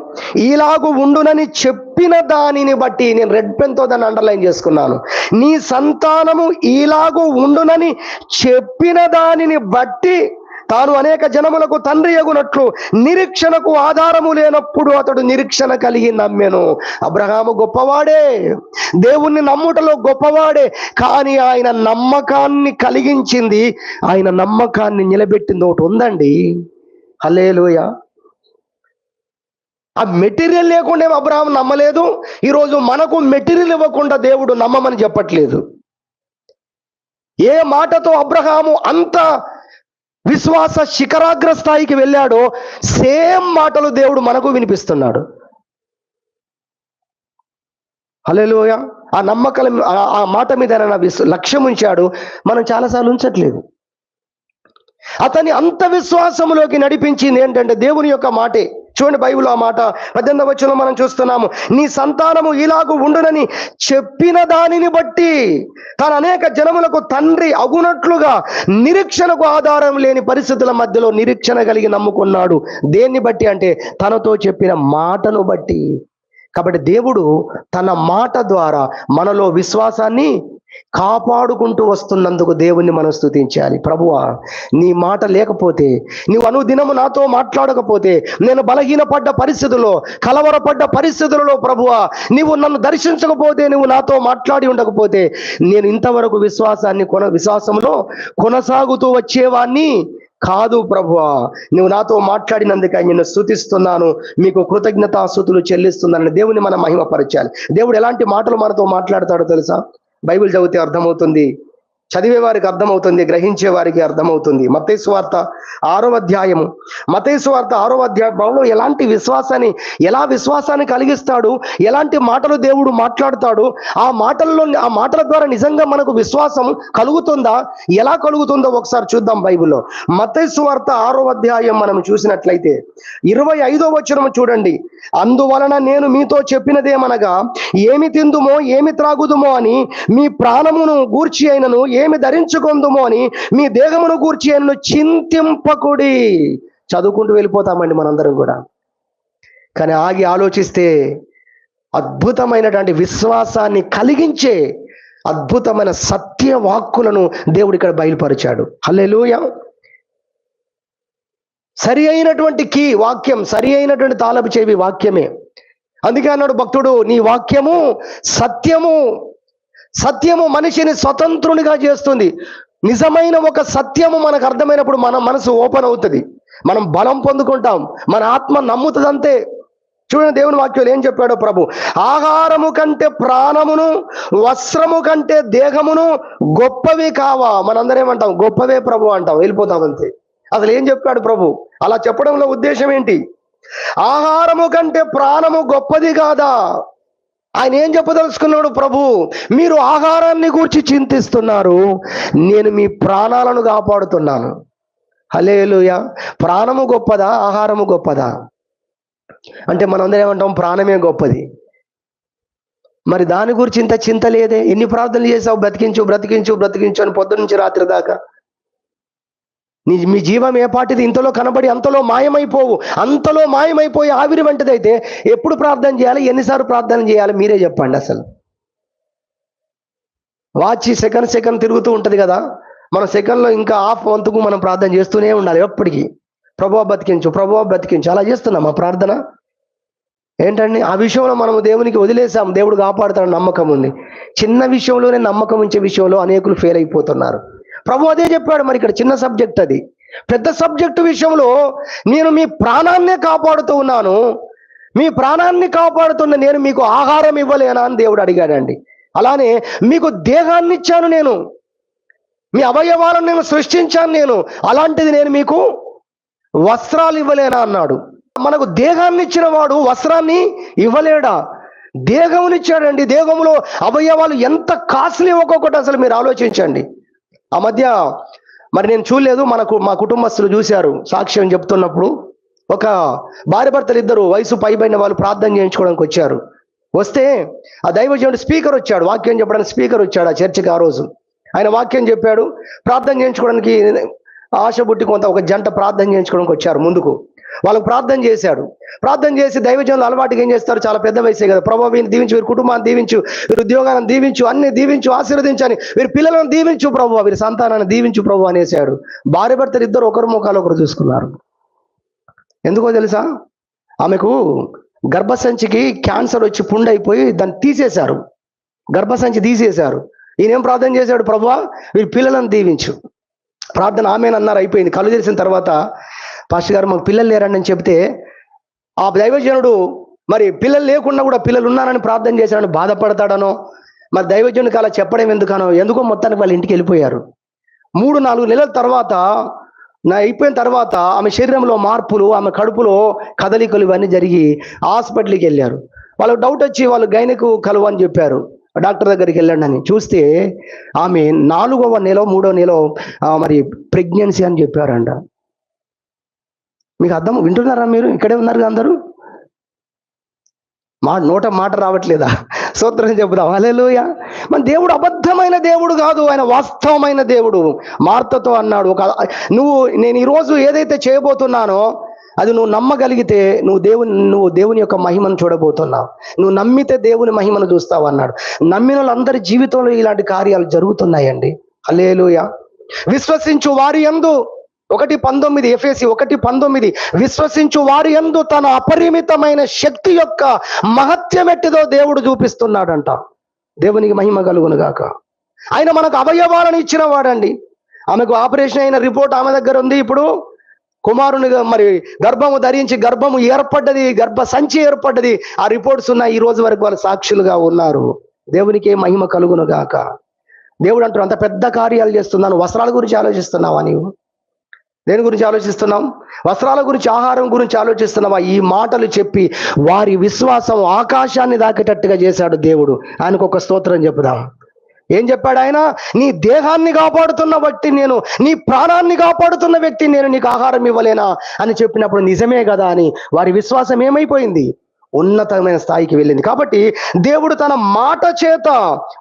S1: ఇలాగు ఉండునని చెప్పిన దానిని బట్టి, నేను రెడ్ పెన్ తో దాన్ని అండర్లైన్ చేసుకున్నాను, నీ సంతానము ఇలాగు ఉండునని చెప్పిన దానిని బట్టి తాను అనేక జనములకు తండ్రి అగునట్లు నిరీక్షణకు ఆధారము లేనప్పుడు అతడు నిరీక్షణ కలిగి నమ్మెను. అబ్రహాము గొప్పవాడే, దేవుణ్ణి నమ్ముటలో గొప్పవాడే, కానీ ఆయన నమ్మకాన్ని కలిగించింది, ఆయన నమ్మకాన్ని నిలబెట్టింది ఒకటి ఉందండి. హల్లెలూయా. ఆ మెటీరియల్ లేకుండా అబ్రహాం నమ్మలేదు. ఈరోజు మనకు మెటీరియల్ ఇవ్వకుండా దేవుడు నమ్మమని చెప్పట్లేదు. ఏ మాటతో అబ్రహాము అంత విశ్వాస శిఖరాగ్ర స్థాయికి వెళ్ళాడో సేమ్ మాటలు దేవుడు మనకు వినిపిస్తున్నాడు. హల్లెలూయా. ఆ నమ్మకం, ఆ మాట మీద లక్ష్యం ఉంచాడు, మనం చాలాసార్లు ఉంచట్లేదు. అతని అంత విశ్వాసములోకి నడిపించింది ఏంటంటే దేవుని యొక్క మాటే. చూడండి బైబిల్ ఆ మాట 18వ వచనంలో మనం చూస్తున్నాము, నీ సంతానము ఇలాగు ఉండునని చెప్పిన దానిని బట్టి తాను అనేక జనములకు తండ్రి అగునట్లుగా నిరీక్షణకు ఆధారం లేని పరిస్థితుల మధ్యలో నిరీక్షణ కలిగి నమ్ముకున్నాడు. దేన్ని బట్టి అంటే తనతో చెప్పిన మాటను బట్టి. కాబట్టి దేవుడు తన మాట ద్వారా మనలో విశ్వాసాన్ని కాపాడుకుంటూ వస్తున్నందుకు దేవుణ్ణి మనం స్తుతించాలి. ప్రభువా, నీ మాట లేకపోతే, నీవు అనుదినము నాతో మాట్లాడకపోతే, నేను బలహీనపడ్డ పరిస్థితుల్లో, కలవరపడ్డ పరిస్థితులలో ప్రభువా నీవు నన్ను దర్శించకపోతే, నువ్వు నాతో మాట్లాడి ఉండకపోతే నేను ఇంతవరకు విశ్వాసంలో కొనసాగుతూ వచ్చేవాణ్ణి కాదు. ప్రభువా, నువ్వు నాతో మాట్లాడినందుకు నిన్ను స్తుతిస్తున్నాను, మీకు కృతజ్ఞతాస్తుతులు చెల్లిస్తున్నానని దేవుని మనం మహిమపరచాలి. దేవుడు ఎలాంటి మాటలు మనతో మాట్లాడతాడో తెలుసా? బైబిల్ చదివితే అర్థమవుతుంది, చదివే వారికి అర్థమవుతుంది, గ్రహించే వారికి అర్థమవుతుంది. మత్తయి సువార్త 6వ అధ్యాయము, మత్తయి సువార్త 6వ అధ్యాయంలో ఎలా విశ్వాసాన్ని కలిగిస్తాడు, ఎలాంటి మాటలు దేవుడు మాట్లాడతాడు, ఆ మాటల ద్వారా నిజంగా మనకు విశ్వాసం కలుగుతుందా, ఎలా కలుగుతుందో ఒకసారి చూద్దాం. బైబిల్లో మత్తయి సువార్త 6వ అధ్యాయం మనం చూసినట్లయితే 25వ వచనం చూడండి. అందువలన నేను మీతో చెప్పినదేమనగా, ఏమి తిందుమో ఏమి త్రాగుదుమో అని, మీ ప్రాణమును గూర్చి అయినను ఏమి ధరించుకొందుమో అని, మీ దేహమును గూర్చి అయినను చింతింపకుడి. చదువుకుంటూ వెళ్ళిపోతామండి మనందరం కూడా, కానీ ఆగి ఆలోచిస్తే అద్భుతమైనటువంటి విశ్వాసాన్ని కలిగించే అద్భుతమైన సత్య వాక్కులను దేవుడు ఇక్కడ బయలుపరిచాడు. హల్లెలూయా. సరి అయినటువంటి కీ వాక్యం, సరి అయినటువంటి తాళపు చెవి వాక్యమే. అందుకే అన్నాడు భక్తుడు, నీ వాక్యము సత్యము. సత్యము మనిషిని స్వతంత్రునిగా చేస్తుంది. నిజమైన ఒక సత్యము మనకు అర్థమైనప్పుడు మన మనసు ఓపెన్ అవుతుంది, మనం బలం పొందుకుంటాం, మన ఆత్మ నమ్ముతుంది. అంతే. చూడండి దేవుని వాక్యంలో ఏం చెప్పాడో ప్రభు, ఆహారము కంటే ప్రాణమును, వస్త్రము కంటే దేహమును గొప్పవి కావా. మనందరం ఏమంటాం, గొప్పవే ప్రభు అంటాం, వెళ్ళిపోతాం అంతే. అసలు ఏం చెప్పాడు ప్రభు? అలా చెప్పడంలో ఉద్దేశం ఏంటి? ఆహారము కంటే ప్రాణము గొప్పది కాదా? ఆయన ఏం చెప్పదలుచుకున్నాడు ప్రభు? మీరు ఆహారాన్ని గూర్చి చింతిస్తున్నారు, నేను మీ ప్రాణాలను కాపాడుతున్నాను. హల్లెలూయా. ప్రాణము గొప్పదా, ఆహారము గొప్పదా? అంటే మనందరం ఏమంటాం, ప్రాణమే గొప్పది. మరి దాని గురించి ఇంత చింత లేదే? ఎన్ని ప్రార్థనలు చేసావు, బ్రతికించు బ్రతికించు బ్రతికించు అని పొద్దు నుంచి రాత్రి దాకా. మీ జీవం ఏ పాటిది, ఇంతలో కనబడి అంతలో మాయమైపోవు. అంతలో మాయమైపోయి ఆవిరి వంటిదైతే ఎప్పుడు ప్రార్థన చేయాలి, ఎన్నిసార్లు ప్రార్థన చేయాలి? మీరే చెప్పండి. అసలు వాచి సెకండ్ తిరుగుతూ ఉంటుంది కదా, మన సెకండ్లో ఇంకా హాఫ్ వంతుకు మనం ప్రార్థన చేస్తూనే ఉండాలి ఎప్పటికీ. ప్రభువా బ్రతికించు, ప్రభువా బ్రతికించు. అలా చేస్తున్నాం ఆ ప్రార్థన. ఏంటండి, ఆ విషయంలో మనము దేవునికి వదిలేసాం, దేవుడు కాపాడుతాడు నమ్మకం ఉంది. చిన్న విషయంలోనే నమ్మకం ఉంచే విషయంలో అనేకులు ఫెయిల్ అయిపోతున్నారు. ప్రభు అదే చెప్పాడు. మరి ఇక్కడ చిన్న సబ్జెక్ట్ అది. పెద్ద సబ్జెక్టు విషయంలో నేను మీ ప్రాణాన్నే కాపాడుతూ ఉన్నాను, మీ ప్రాణాన్ని కాపాడుతున్న నేను మీకు ఆహారం ఇవ్వలేనా అని దేవుడు అడిగాడండి. అలానే మీకు దేహాన్ని ఇచ్చాను నేను, మీ అవయవాలను నేను సృష్టించాను నేను, అలాంటిది నేను మీకు వస్త్రాలు ఇవ్వలేనా అన్నాడు. మనకు దేహాన్ని ఇచ్చిన వాడు వస్త్రాన్ని ఇవ్వలేడా? దేహమునిచ్చాడండి. దేహంలో అవయవాలు ఎంత కాస్ట్లీ ఒక్కొక్కటి, అసలు మీరు ఆలోచించండి. ఆ మధ్య మరి నేను చూడలేదు, మా కుటుంబస్తులు చూశారు సాక్ష్యం చెప్తున్నప్పుడు. ఒక భార్య భర్తలు ఇద్దరు వయసు పైబడిన వాళ్ళు ప్రార్థన చేయించుకోవడానికి వచ్చారు. వస్తే ఆ దైవజనుడు స్పీకర్ వచ్చాడు, వాక్యం చెప్పడానికి స్పీకర్ వచ్చాడు ఆ చర్చికి. ఆ రోజు ఆయన వాక్యం చెప్పాడు. ప్రార్థన చేయించుకోవడానికి ఆశ పుట్టి కొంత ఒక జంట ప్రార్థన చేయించుకోవడానికి వచ్చారు ముందుకు. వాళ్ళకు ప్రార్థన చేశాడు. ప్రార్థన చేసి దైవజనులు అలవాటుగా ఏం చేస్తారు, చాలా పెద్ద వయసే కదా, ప్రభు వీరిని దీవించు, వీరి కుటుంబాన్ని దీవించు, వీరి ఉద్యోగాలను దీవించు, అన్ని దీవించు, ఆశీర్వదించని, వీరి పిల్లలను దీవించు ప్రభు, వీరి సంతానాన్ని దీవించు ప్రభు అనేసాడు. భార్య భర్తలు ఇద్దరు ఒకరు ముఖాలు ఒకరు చూసుకున్నారు. ఎందుకో తెలుసా? ఆమెకు గర్భసంచికి క్యాన్సర్ వచ్చి పుండైపోయి దాన్ని తీసేశారు, గర్భసంచి తీసేశారు. ఈయనేం ప్రార్థన చేశాడు, ప్రభువా వీరి పిల్లలను దీవించు. ప్రార్థన ఆమెనన్నారు, అయిపోయింది. కళ్ళు తెరిసిన తర్వాత, పాస్టర్ గారు మాకు పిల్లలు లేరండి అని చెప్తే, ఆ దైవజనుడు మరి పిల్లలు లేకుండా కూడా పిల్లలు ఉన్నారని ప్రార్థన చేశాడని బాధపడతాడనో, మరి దైవజనుడికి అలా చెప్పడం ఎందుకో మొత్తానికి వాళ్ళ ఇంటికి వెళ్ళిపోయారు. 3-4 నెలల తర్వాత అయిపోయిన తర్వాత ఆమె శరీరంలో మార్పులు, ఆమె కడుపులో కదలికలు ఇవన్నీ జరిగి హాస్పిటల్కి వెళ్ళారు. వాళ్ళకి డౌట్ వచ్చి వాళ్ళు గైనకు కలువు అని చెప్పారు. డాక్టర్ దగ్గరికి వెళ్ళండి అని చూస్తే ఆమె 4వ నెల 3వ నెల మరి ప్రెగ్నెన్సీ అని చెప్పారంట. మీకు అర్థం వింటున్నారా? మీరు ఇక్కడే ఉన్నారు అందరూ, నోట మాట రావట్లేదా? స్తోత్రం చెబుదాం. హల్లెలూయా. మన దేవుడు అబద్ధమైన దేవుడు కాదు, ఆయన వాస్తవమైన దేవుడు. మార్తతో అన్నాడు, నేను ఈరోజు ఏదైతే చేయబోతున్నానో అది నువ్వు నమ్మగలిగితే నువ్వు దేవుని యొక్క మహిమను చూడబోతున్నావు, నువ్వు నమ్మితే దేవుని మహిమను చూస్తావు అన్నాడు. నమ్మిన వాళ్ళందరి జీవితంలో ఇలాంటి కార్యాలు జరుగుతున్నాయండి. హల్లెలూయా. విశ్వసించు వారి యందు 1:19 ఎఫెసీ 1:19 విశ్వసించు వారి యందు తన అపరిమితమైన శక్తి యొక్క మహత్యం ఎట్టిదో దేవుడు చూపిస్తున్నాడంట. దేవునికి మహిమ కలుగును గాక. ఆయన మనకు అవయవాలను ఇచ్చిన వాడండి. ఆమెకు ఆపరేషన్ అయిన రిపోర్ట్ ఆమె దగ్గర ఉంది. ఇప్పుడు కుమారునిగా మరి గర్భము ధరించి గర్భము ఏర్పడ్డది, గర్భ సంచి ఏర్పడ్డది. ఆ రిపోర్ట్స్ ఉన్నాయి. ఈ రోజు వరకు వాళ్ళు సాక్షులుగా ఉన్నారు. దేవునికి మహిమ కలుగును గాక. దేవుడు అంటారు, అంత పెద్ద కార్యాలు చేస్తున్నాను, వస్త్రాల గురించి ఆలోచిస్తున్నావా? నీవు దేని గురించి ఆలోచిస్తున్నాం? వస్త్రాల గురించి, ఆహారం గురించి ఆలోచిస్తున్నావా? ఈ మాటలు చెప్పి వారి విశ్వాసం ఆకాశాన్ని దాకేటట్టుగా చేశాడు దేవుడు. ఆయనకు ఒక స్తోత్రం చెప్పుదాం. ఏం చెప్పాడు ఆయన? నీ దేహాన్ని కాపాడుతున్న వ్యక్తి నేను, నీ ప్రాణాన్ని కాపాడుతున్న వ్యక్తి నేను, నీకు ఆహారం ఇవ్వలేనా అని చెప్పినప్పుడు నిజమే కదా అని వారి విశ్వాసం ఏమైపోయింది? ఉన్నతమైన స్థాయికి వెళ్ళింది. కాబట్టి దేవుడు తన మాట చేత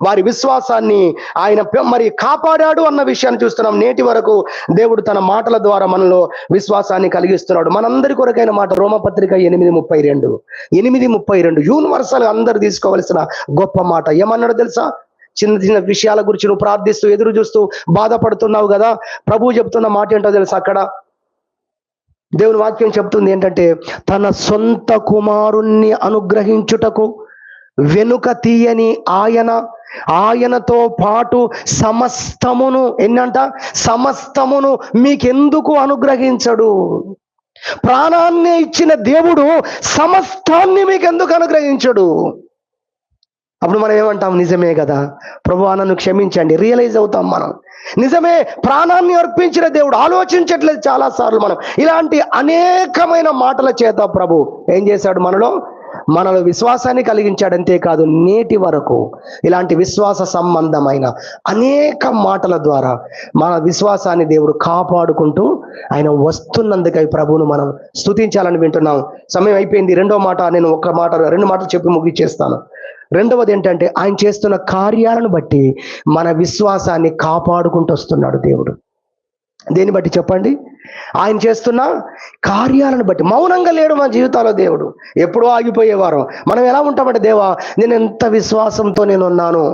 S1: వారి విశ్వాసాన్ని ఆయన మరి కాపాడాడు అన్న విషయాన్ని చూస్తున్నాం. నేటి వరకు దేవుడు తన మాటల ద్వారా మనలో విశ్వాసాన్ని కలిగిస్తున్నాడు. మనందరి కొరకైన మాట రోమపత్రిక 8:32 యూనివర్సల్ అందరు తీసుకోవలసిన గొప్ప మాట. ఏమన్నాడో తెలుసా? చిన్న చిన్న విషయాల గురించి నువ్వు ప్రార్థిస్తూ ఎదురు చూస్తూ బాధపడుతున్నావు కదా, ప్రభువు చెప్తున్న మాట ఏంటో తెలుసా? అక్కడ దేవుని వాక్యం చెప్తుంది ఏంటంటే, తన సొంత కుమారుణ్ణి అనుగ్రహించుటకు వెనుక తీయని ఆయనతో పాటు సమస్తమును సమస్తమును మీకెందుకు అనుగ్రహించడు? ప్రాణాన్ని ఇచ్చిన దేవుడు సమస్తాన్ని మీకెందుకు అనుగ్రహించడు? అప్పుడు మనం ఏమంటాం? నిజమే కదా ప్రభువా, నన్ను క్షమించండి. రియలైజ్ అవుతాం మనం, నిజమే, ప్రాణాన్ని అర్పించిన దేవుడు. ఆలోచించట్లేదు చాలాసార్లు మనం. ఇలాంటి అనేకమైన మాటల చేత ప్రభు ఏం చేశాడు? మనలో విశ్వాసాన్ని కలిగించాడు. అంతేకాదు, నేటి వరకు ఇలాంటి విశ్వాస సంబంధమైన అనేక మాటల ద్వారా మన విశ్వాసాన్ని దేవుడు కాపాడుకుంటూ ఆయన వస్తున్నందుకై ప్రభువును మనం స్తుతించాలని వింటున్నాం. సమయం అయిపోయింది. రెండో మాట, నేను రెండు మాటలు చెప్పి ముగిచ్చేస్తాను. రెండవది ఏంటంటే, ఆయన చేస్తున్న కార్యాలను బట్టి మన విశ్వాసాన్ని కాపాడుకుంటూ వస్తున్నాడు దేవుడు. దేన్ని బట్టి చెప్పండి? ఆయన చేస్తున్న కార్యాలను బట్టి. మౌనంగా లేడు మన జీవితాల్లో దేవుడు. ఎప్పుడో ఆగిపోయేవారు. మనం ఎలా ఉంటామంటే, దేవా, నేను ఎంత విశ్వాసంతో నేనున్నాను,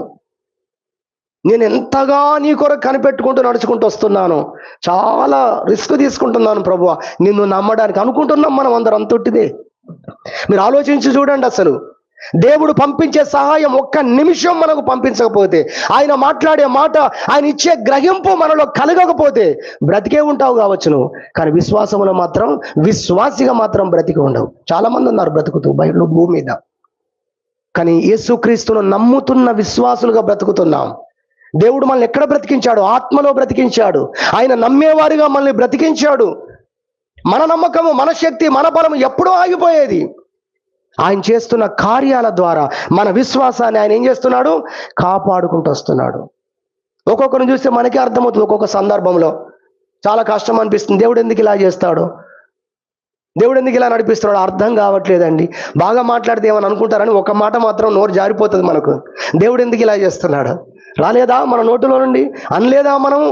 S1: నేను ఎంతగా నీ కొరకు కనిపెట్టుకుంటూ నడుచుకుంటూ వస్తున్నాను, చాలా రిస్క్ తీసుకుంటున్నాను ప్రభువా నిన్ను నమ్మడానికి అనుకుంటున్నాం మనం అందరం. అంతొట్టిదే. మీరు ఆలోచించి చూడండి. అసలు దేవుడు పంపించే సహాయం ఒక్క నిమిషం మనకు పంపించకపోతే, ఆయన మాట్లాడే మాట, ఆయన ఇచ్చే గ్రహింపు మనలో కలగకపోతే బ్రతికే ఉంటావు కావచ్చు నువ్వు, కానీ విశ్వాసంలో మాత్రం, విశ్వాసిగా మాత్రం బ్రతికి ఉండవు. చాలా మంది ఉన్నారు బ్రతుకుతూ బయట భూమి మీద, కానీ యేసుక్రీస్తును నమ్ముతున్న విశ్వాసులుగా బ్రతుకుతున్నాం. దేవుడు మనల్ని ఎక్కడ బ్రతికించాడు? ఆత్మలో బ్రతికించాడు. ఆయన నమ్మేవారిగా మనల్ని బ్రతికించాడు. మన నమ్మకము, మన శక్తి, మన బలము ఎప్పుడో ఆగిపోయేది. ఆయన చేస్తున్న కార్యాల ద్వారా మన విశ్వాసాన్ని ఆయన ఏం చేస్తున్నాడు? కాపాడుకుంటూ వస్తున్నాడు. ఒక్కొక్కరిని చూస్తే మనకే అర్థమవుతుంది. ఒక్కొక్క సందర్భంలో చాలా కష్టం అనిపిస్తుంది. దేవుడు ఎందుకు ఇలా చేస్తాడు, దేవుడు ఎందుకు ఇలా నడిపిస్తున్నాడు అర్థం కావట్లేదండి. బాగా మాట్లాడితే ఏమని అనుకుంటారని ఒక మాట మాత్రం నోరు జారిపోతుంది మనకు. దేవుడు ఎందుకు ఇలా చేస్తున్నాడు? రాలేదా మన నోటిలో నుండి? అనలేదా మనం?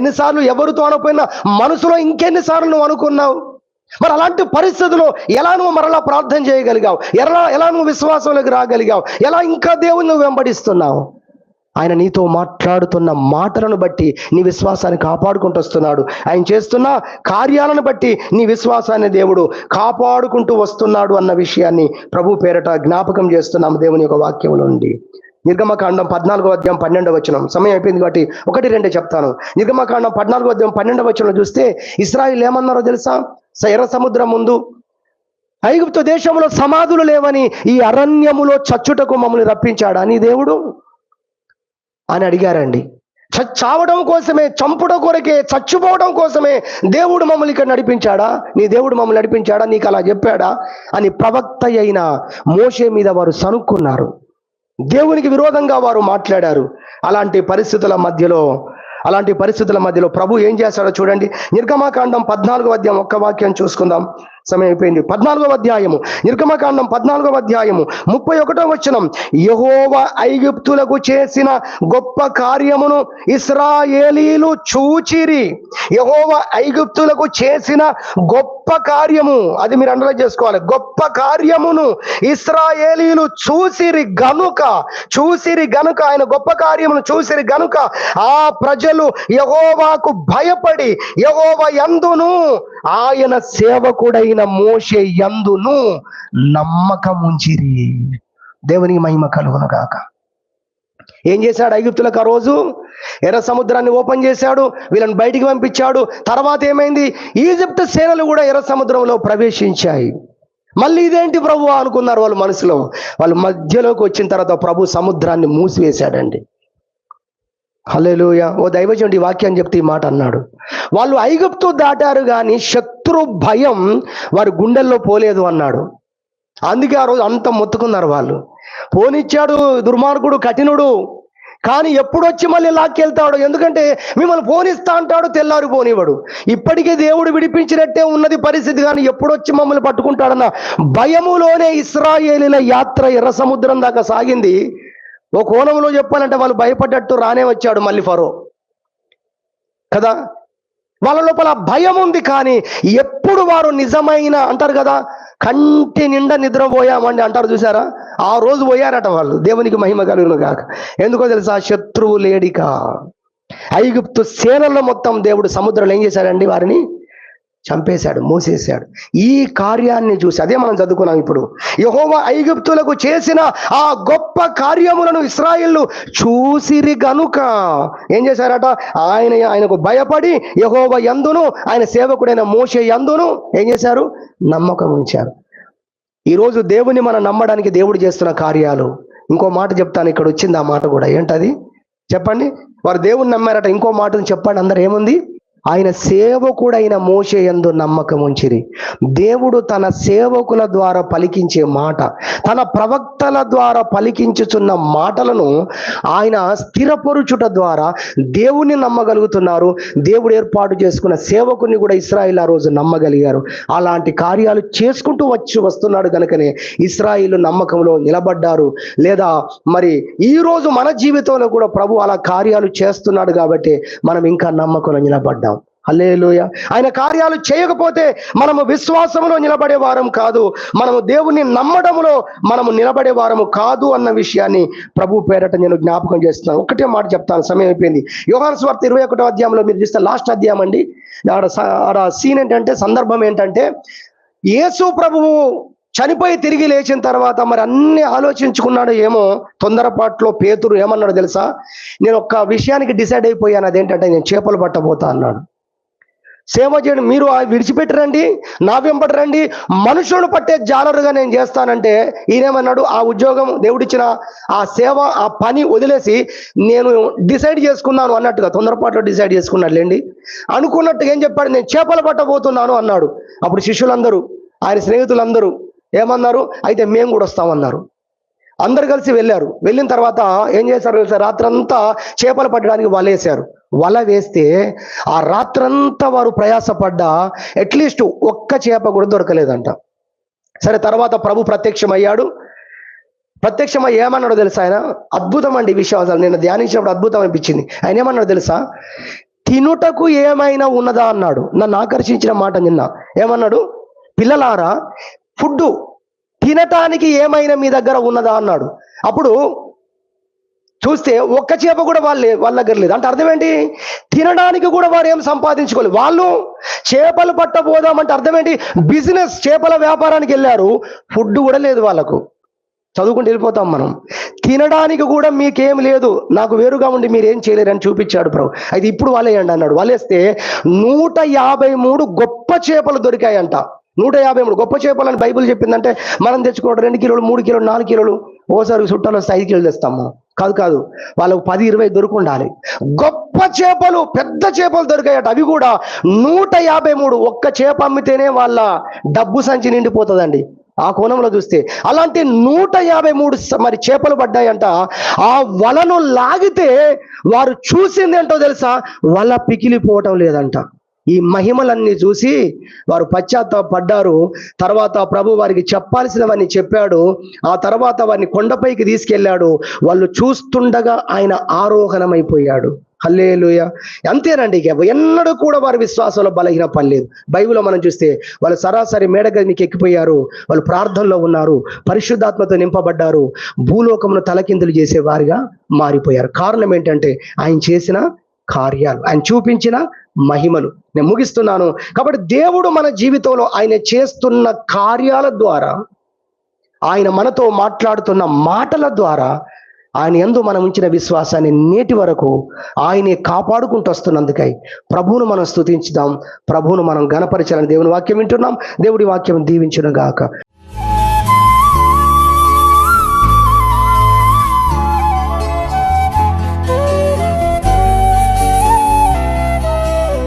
S1: ఎన్నిసార్లు ఎవరితో అనకపోయినా మనసులో ఇంకెన్నిసార్లు నువ్వు అనుకున్నావు? మరి అలాంటి పరిస్థితుల్లో ఎలా నువ్వు మరలా ప్రార్థన చేయగలిగావు? ఎలా నువ్వు విశ్వాసంలోకి రాగలిగావు? ఎలా ఇంకా దేవుని నువ్వు వెంబడిస్తున్నావు? ఆయన నీతో మాట్లాడుతున్న మాటలను బట్టి నీ విశ్వాసాన్ని కాపాడుకుంటూ వస్తున్నాడు. ఆయన చేస్తున్న కార్యాలను బట్టి నీ విశ్వాసాన్ని దేవుడు కాపాడుకుంటూ వస్తున్నాడు అన్న విషయాన్ని ప్రభు పేరట జ్ఞాపకం చేస్తున్నాము దేవుని యొక్క వాక్యంలో నుండి. నిర్గమకాండం 14:12. సమయం అయిపోయింది కాబట్టి 1-2 చెప్తాను. నిర్గమకాండం 14:12 చూస్తే ఇశ్రాయేలు ఏమన్నారో తెలుసా? ఎర్ర సముద్రం ముందు, ఐగుప్తు దేశంలో సమాధులు లేవని ఈ అరణ్యములో చచ్చుటకు మమ్మల్ని రప్పించాడా నీ దేవుడు అని అడిగారండి. చావడం కోసమే, చంపుడం కొరకే, చచ్చిపోవడం కోసమే దేవుడు మమ్మల్ని ఇక్కడ నడిపించాడా? నీ దేవుడు మమ్మల్ని నడిపించాడా? నీకు అలా చెప్పాడా అని ప్రవక్త అయిన మోషే మీద వారు సనుక్కున్నారు. దేవునికి విరోధంగా వారు మాట్లాడారు. అలాంటి పరిస్థితుల మధ్యలో ప్రభు ఏం చేస్తాడో చూడండి. నిర్గమకాండం 14 ఒక్క వాక్యం చూసుకుందాం. సమయం అయిపోయింది. 14 నిర్గమకాండం 14 31 యెహోవా ఐగుప్తులకు చేసిన గొప్ప కార్యమును ఇశ్రాయేలీలు చూచిరి. యెహోవా ఐగుప్తులకు చేసిన గొప్ప కార్యము, అది మీరు అండర్లైన్ చేసుకోవాలి. గొప్ప కార్యమును ఇశ్రాయేలీలు చూసిరి గనుక, ఆయన గొప్ప కార్యమును చూసిరి గనుక ఆ ప్రజలు యెహోవాకు భయపడి యెహోవా యందును ఆయన సేవకుడైన మోషే యందును నమ్మకముంచిరి. దేవునికి మహిమ కలుగును గాక. ఏం చేశాడు ఐగుప్తులకు? ఆ రోజు ఎర్ర సముద్రాన్ని ఓపెన్ చేశాడు, వీళ్ళని బయటికి పంపించాడు. తర్వాత ఏమైంది? ఈజిప్ట్ సేనలు కూడా ఎర్ర సముద్రంలో ప్రవేశించాయి. మళ్ళీ ఇదేంటి ప్రభు అనుకున్నారు వాళ్ళు మనసులో. వాళ్ళు మధ్యలోకి వచ్చిన తర్వాత ప్రభు సముద్రాన్ని మూసివేశాడండి. హల్లెలూయా. ఓ దైవజనుడు ఈ వాక్యాన్ని చెప్తే ఈ మాట అన్నాడు, వాళ్ళు ఐగుప్తు దాటారు కానీ శత్రు భయం వారి గుండెల్లో పోలేదు అన్నాడు. అందుకే ఆ రోజు అంత మొత్తుకున్నారు వాళ్ళు. పోనిచ్చాడు దుర్మార్గుడు, కఠినుడు, కానీ ఎప్పుడొచ్చి మళ్ళీ లాక్కెళ్తాడు, ఎందుకంటే మిమ్మల్ని పోనిస్తా అంటాడు, తెల్లారి పోనివాడు. ఇప్పటికే దేవుడు విడిపించినట్టే ఉన్నది పరిస్థితి, కానీ ఎప్పుడొచ్చి మమ్మల్ని పట్టుకుంటాడన్న భయములోనే ఇశ్రాయేలీల యాత్ర ఎర్ర సముద్రం దాకా సాగింది. ఓ కోణంలో చెప్పాలంటే వాళ్ళు భయపడ్డట్టు రానే వచ్చాడు మళ్ళీ ఫరో కదా. వాళ్ళ లోపల భయం ఉంది, కానీ ఎప్పుడు వారు నిజమైన అంటారు కదా, కంటి నిండా నిద్రపోయామండి అంటారు చూసారా, ఆ రోజు పోయారట వాళ్ళు. దేవునికి మహిమ కలుగును గాక. ఎందుకో తెలుసా, శత్రువు లేడిక. ఐగుప్తు సేనల్లో మొత్తం దేవుడు సముద్రంలో ఏం చేశాడండి, వారిని చంపేశాడు, మూసేశాడు. ఈ కార్యాన్ని చూసి, అదే మనం చదువుకున్నాం ఇప్పుడు, యెహోవా ఐగుప్తులకు చేసిన ఆ గొప్ప కార్యములను ఇశ్రాయేలు చూసిరి గనుక ఏం చేశారట, ఆయనకు భయపడి యెహోవా యందును ఆయన సేవకుడైన మోషే యందును ఏం చేశారు, నమ్మకం ఉంచారు. ఈరోజు దేవుని మనం నమ్మడానికి దేవుడు చేస్తున్న కార్యాలు. ఇంకో మాట చెప్తాను, ఇక్కడ వచ్చింది ఆ మాట కూడా, ఏంటది చెప్పండి. వారు దేవుని నమ్మారట. ఇంకో మాటను చెప్పండి అందరు, ఏముంది, ఆయన సేవకుడైన మోషే యందు నమ్మకం ఉంచిరి. దేవుడు తన సేవకుల ద్వారా పలికించే మాట, తన ప్రవక్తల ద్వారా పలికించుచున్న మాటలను ఆయన స్థిరపరుచుట ద్వారా దేవుని నమ్మగలుగుతున్నారు. దేవుడు ఏర్పాటు చేసుకున్న సేవకుని కూడా ఇశ్రాయేలు ఆ రోజు నమ్మగలిగారు. అలాంటి కార్యాలు చేసుకుంటూ వస్తున్నాడు కనుకనే ఇశ్రాయేలు నమ్మకంలో నిలబడ్డారు. లేదా మరి ఈ రోజు మన జీవితంలో కూడా ప్రభు అలా కార్యాలు చేస్తున్నాడు కాబట్టి మనం ఇంకా నమ్మకంలో నిలబడ్డాం. హల్లెలూయా. ఆయన కార్యాలు చేయకపోతే మనము విశ్వాసంలో నిలబడే వారం కాదు, మనము దేవుణ్ణి నమ్మడంలో మనము నిలబడే వారము కాదు అన్న విషయాన్ని ప్రభు పేరట నేను జ్ఞాపకం చేస్తున్నాను. ఒకటే మాట చెప్తాను, సమయం అయిపోయింది. యోహాను సువార్త 21వ అధ్యాయంలో మీరు చూస్తే లాస్ట్ అధ్యాయం అండి, ఆడ సీన్ ఏంటంటే, సందర్భం ఏంటంటే, యేసు ప్రభువు చనిపోయి తిరిగి లేచిన తర్వాత మరి అన్ని ఆలోచించుకున్నాడు. ఏమో తొందరపాట్లో పేతురు ఏమన్నాడు తెలుసా, నేను ఒక్క విషయానికి డిసైడ్ అయిపోయాను, అదేంటంటే నేను చేపలు పట్టబోతా అన్నాడు. సేవ చేయడం మీరు విడిచిపెట్టరండి, నా వెంబడి రండి, మనుషులను పట్టే జాలరుగా నేను చేస్తానంటే ఈయనేమన్నాడు, ఆ ఉద్యోగం దేవుడిచ్చిన ఆ సేవ ఆ పని వదిలేసి నేను డిసైడ్ చేసుకున్నాను అన్నట్టుగా, తొందరపాట్లో డిసైడ్ చేసుకున్నాడు లేండి, అనుకున్నట్టుగా ఏం చెప్పాడు, నేను చేపలు పట్టబోతున్నాను అన్నాడు. అప్పుడు శిష్యులందరూ ఆయన స్నేహితులందరూ ఏమన్నారు, అయితే మేము కూడా వస్తామన్నారు. అందరు కలిసి వెళ్ళారు. వెళ్ళిన తర్వాత ఏం చేశారు, రాత్రంతా చేపలు పట్టడానికి వల వేశారు. వల వేస్తే ఆ రాత్రంతా వారు ప్రయాసపడ్డా అట్లీస్ట్ ఒక్క చేప కూడా దొరకలేదంట. సరే, తర్వాత ప్రభు ప్రత్యక్షమయ్యాడు. ప్రత్యక్షమై ఏమన్నాడో తెలుసా, ఆయన అద్భుతం అండి ఈ విషయం, అసలు నేను ధ్యానించినప్పుడు అద్భుతం అనిపించింది. ఆయన ఏమన్నాడో తెలుసా, తినుటకు ఏమైనా ఉన్నదా అన్నాడు. నన్ను ఆకర్షించిన మాట నిన్న. ఏమన్నాడు, పిల్లలారా ఫుడ్ తినటానికి ఏమైనా మీ దగ్గర ఉన్నదా అన్నాడు. అప్పుడు చూస్తే ఒక్క చేప కూడా వాళ్ళ దగ్గర లేదు. అంటే అర్థం ఏంటి, తినడానికి కూడా వారు ఏం సంపాదించుకోలేదు. వాళ్ళు చేపలు పట్టబోదామంటే అర్థం ఏంటి, బిజినెస్ చేపల వ్యాపారానికి వెళ్ళారు, ఫుడ్ కూడా లేదు వాళ్ళకు. చదువుకుంటూ వెళ్ళిపోతాం మనం. తినడానికి కూడా మీకేం లేదు, నాకు వేరుగా ఉండి మీరు ఏం చేయలేరని చూపించాడు ప్రభు. అయితే ఇప్పుడు వాళ్ళేయండి అన్నాడు. వాళ్ళేస్తే 153 గొప్ప చేపలు దొరికాయంట. 153 గొప్ప చేపలని బైబిల్ చెప్పిందంటే మనం తెచ్చుకోవడం 2 కిలోలు 3 కిలోలు 4 కిలోలు, ఓసారి చుట్టాలు వస్తే 5 కిలోలు తెస్తాము. కాదు, వాళ్ళకు 10-20 దొరుకుండాలి. గొప్ప చేపలు, పెద్ద చేపలు దొరికాయట. అవి కూడా 153. ఒక్క చేప అమ్మితేనే వాళ్ళ డబ్బు సంచి నిండిపోతుందండి ఆ కోణంలో చూస్తే. అలాంటి 153 మరి చేపలు పడ్డాయంట. ఆ వలను లాగితే వారు చూసింది ఏంటో తెలుసా, వల పికిలిపోవటం లేదంట. ఈ మహిమలన్నీ చూసి వారు పశ్చాత్తాపడ్డారు. తర్వాత ప్రభు వారికి చెప్పాల్సినవన్నీ చెప్పాడు. ఆ తర్వాత వారిని కొండపైకి తీసుకెళ్ళాడు. వాళ్ళు చూస్తుండగా ఆయన ఆరోహణమైపోయాడు. హల్లెలూయా. అంతేనండి, ఎన్నడూ కూడా వారి విశ్వాసంలో బలహీన పడలేదు. బైబిల్లో మనం చూస్తే వాళ్ళు సరాసరి మేడగదికి ఎక్కిపోయారు. వాళ్ళు ప్రార్థనలో ఉన్నారు, పరిశుద్ధాత్మతో నింపబడ్డారు, భూలోకమును తలకిందులు చేసే వారిగా మారిపోయారు. కారణం ఏంటంటే ఆయన చేసిన కార్యాలు, ఆయన చూపించిన మహిమలు. నేను ముగిస్తున్నాను. కాబట్టి దేవుడు మన జీవితంలో ఆయన చేస్తున్న కార్యాల ద్వారా, ఆయన మనతో మాట్లాడుతున్న మాటల ద్వారా, ఆయన యందు మనం ఉంచిన విశ్వాసాన్ని నేటి వరకు ఆయనే కాపాడుకుంటూ వస్తున్నందుకై ప్రభువును మనం స్తుతించుదాం, ప్రభువును మనం గణపరచాలని దేవుని వాక్యం వింటున్నాం. దేవుడి వాక్యం దీవించును గాక.